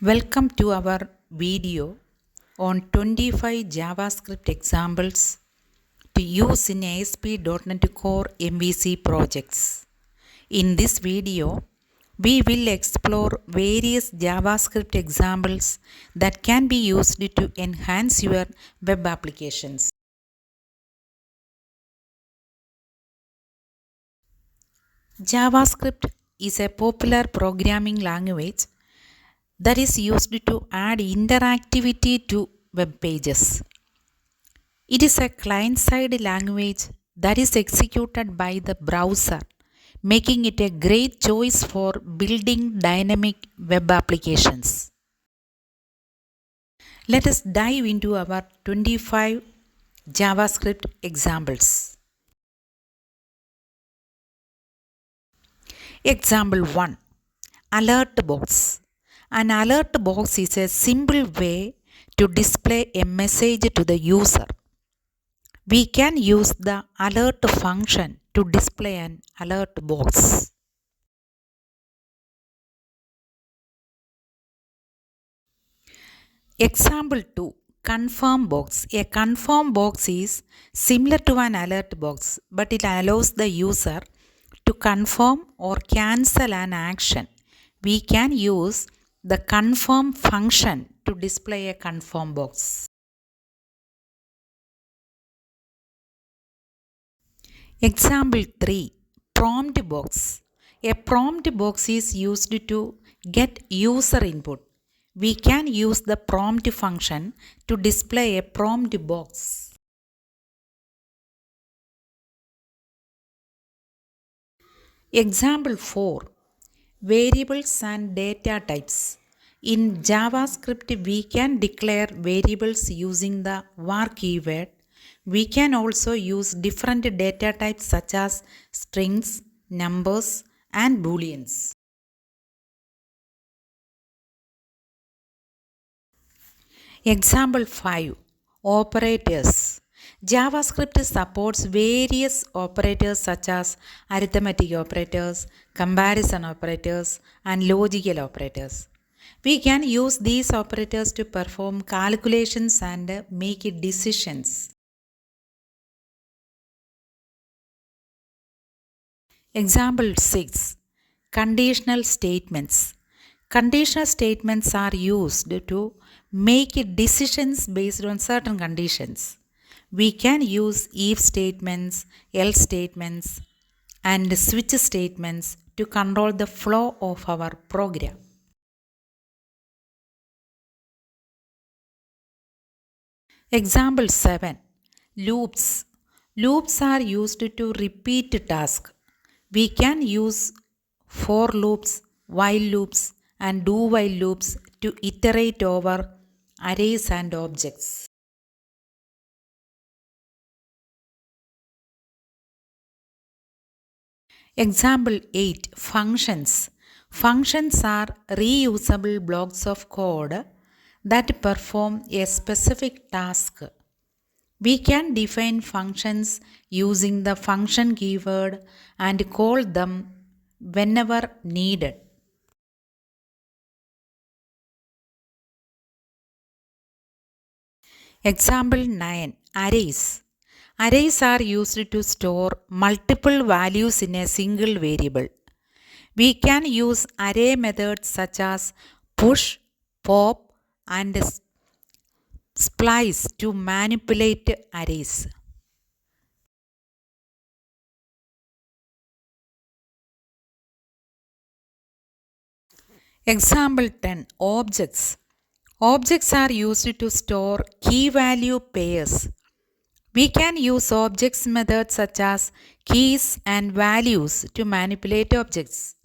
Welcome to our video on 25 JavaScript examples to use in ASP.NET Core MVC projects. In this video, we will explore various JavaScript examples that can be used to enhance your web applications. JavaScript is a popular programming language that is used to add interactivity to web pages. It is a client-side language that is executed by the browser, making it a great choice for building dynamic web applications. Let us dive into our 25 JavaScript examples. Example 1. Alert box. An alert box is a simple way to display a message to the user. We can use the alert function to display an alert box. Example 2. Confirm box. A confirm box is similar to an alert box, but it allows the user to confirm or cancel an action. We can use the confirm function to display a confirm box. Example 3. Prompt box. A prompt box is used to get user input. We can use the prompt function to display a prompt box. Example 4. Variables and data types. In JavaScript, we can declare variables using the var keyword. We can also use different data types such as strings, numbers, and booleans. Example 5. Operators. JavaScript supports various operators such as arithmetic operators, comparison operators, and logical operators. We can use these operators to perform calculations and make decisions. Example 6. Conditional statements. Conditional statements are used to make decisions based on certain conditions. We can use if statements, else statements, and switch statements to control the flow of our program. Example 7. Loops. Loops are used to repeat tasks. We can use for loops, while loops, and do while loops to iterate over arrays and objects. Example 8. Functions. Functions are reusable blocks of code that perform a specific task. We can define functions using the function keyword and call them whenever needed. Example 9. Arrays. Arrays are used to store multiple values in a single variable. We can use array methods such as push, pop, and splice to manipulate arrays. Example 10. Objects. Objects are used to store key value pairs. We can use objects methods such as keys and values to manipulate objects.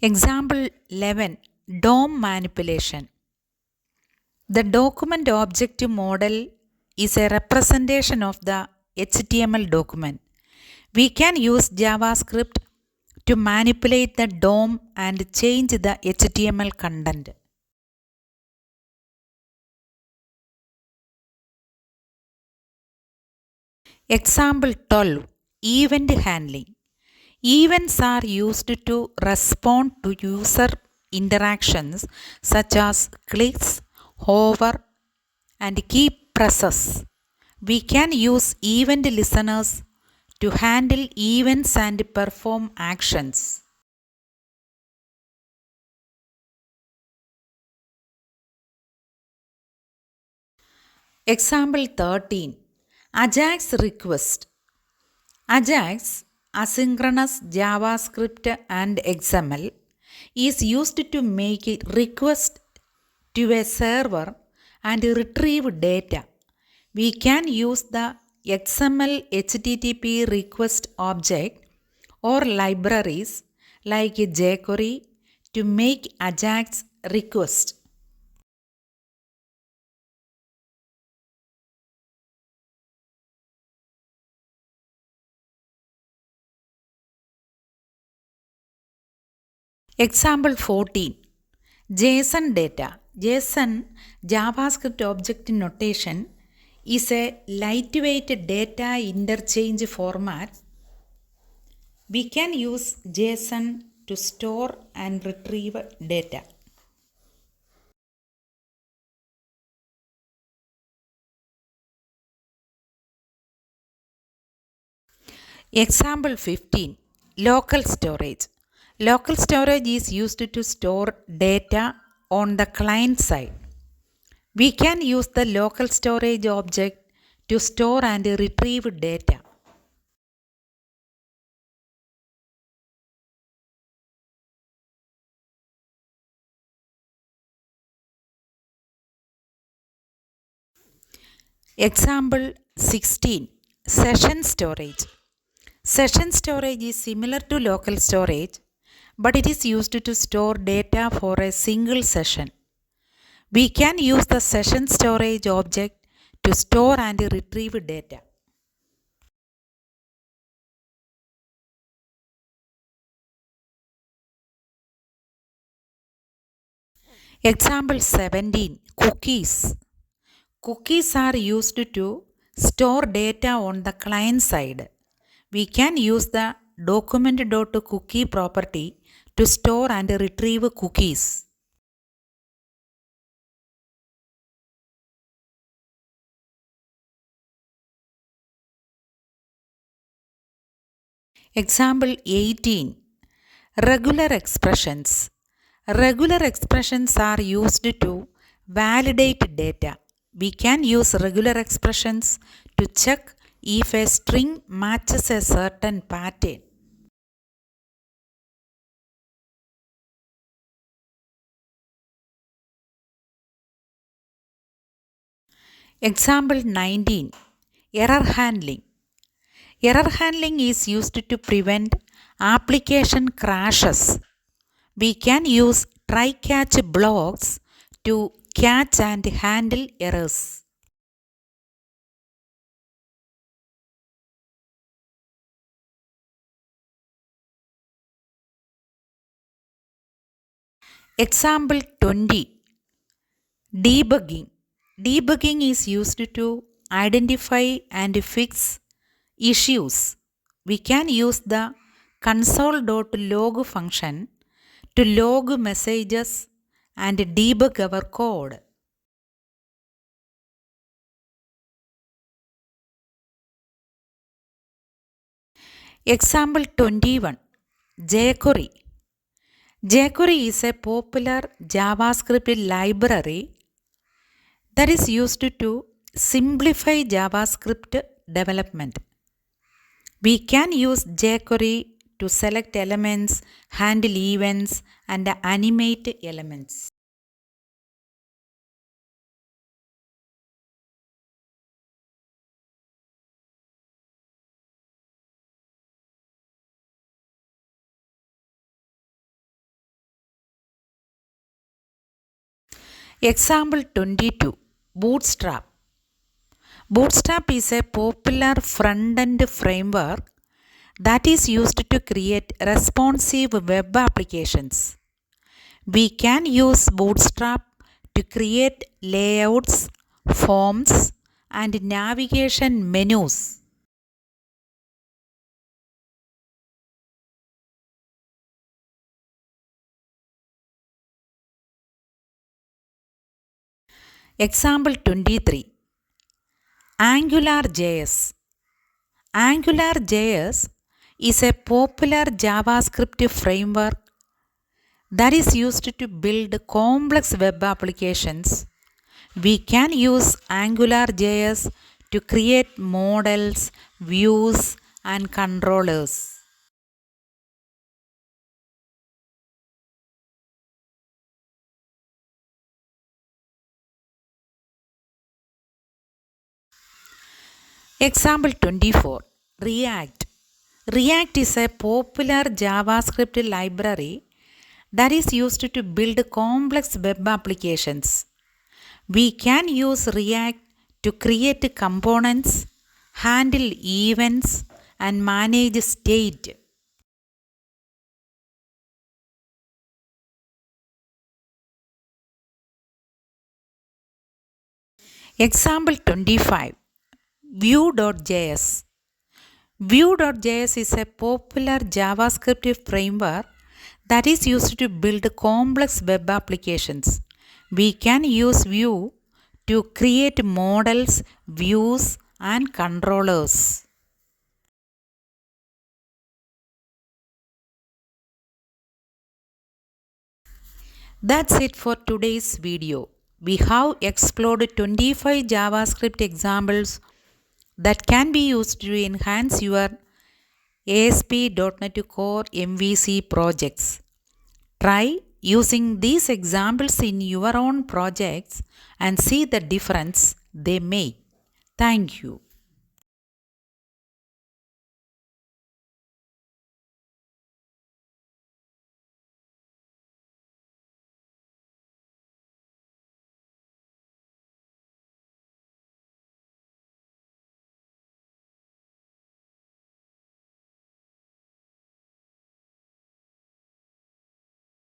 Example 11. DOM manipulation. The document object model is a representation of the HTML document. We can use JavaScript to manipulate the DOM and change the HTML content. Example 12. Event handling. Events are used to respond to user interactions such as clicks, hover, and key presses. We can use event listeners to handle events and perform actions. Example 13. Ajax request. Ajax, asynchronous JavaScript and XML, is used to make a request to a server and retrieve data. We can use the XML HTTP request object or libraries like jQuery to make Ajax request. Example 14. JSON data. JSON, JavaScript object notation, is a lightweight data interchange format. We can use JSON to store and retrieve data. Example 15. Local storage. Local storage is used to store data on the client side. We can use the local storage object to store and retrieve data. Example 16. Session storage. Session storage is similar to local storage, but it is used to store data for a single session. We can use the session storage object to store and retrieve data. Example 17. Cookies. Cookies are used to store data on the client side. We can use the document.cookie property to store and retrieve cookies. Example 18. Regular expressions. Regular expressions are used to validate data. We can use regular expressions to check if a string matches a certain pattern. Example 19. Error handling. Error handling is used to prevent application crashes. We can use try-catch blocks to catch and handle errors. Example 20. Debugging. Debugging is used to identify and fix issues. We can use the console.log function to log messages and debug our code. Example 21. jQuery. jQuery is a popular JavaScript library that is used to simplify JavaScript development. We can use jQuery to select elements, handle events, and animate elements. Example 22. Bootstrap. Bootstrap is a popular front-end framework that is used to create responsive web applications. We can use Bootstrap to create layouts, forms, and navigation menus. Example 23. AngularJS. AngularJS is a popular JavaScript framework that is used to build complex web applications. We can use AngularJS to create models, views, and controllers. Example 24. React. React is a popular JavaScript library that is used to build complex web applications. We can use React to create components, handle events, and manage state. Example 25. Vue.js. Vue.js is a popular JavaScript framework that is used to build complex web applications. We can use Vue to create models, views, and controllers. That's it for today's video. We have explored 25 JavaScript examples that can be used to enhance your ASP.NET Core MVC projects. Try using these examples in your own projects and see the difference they make. Thank you.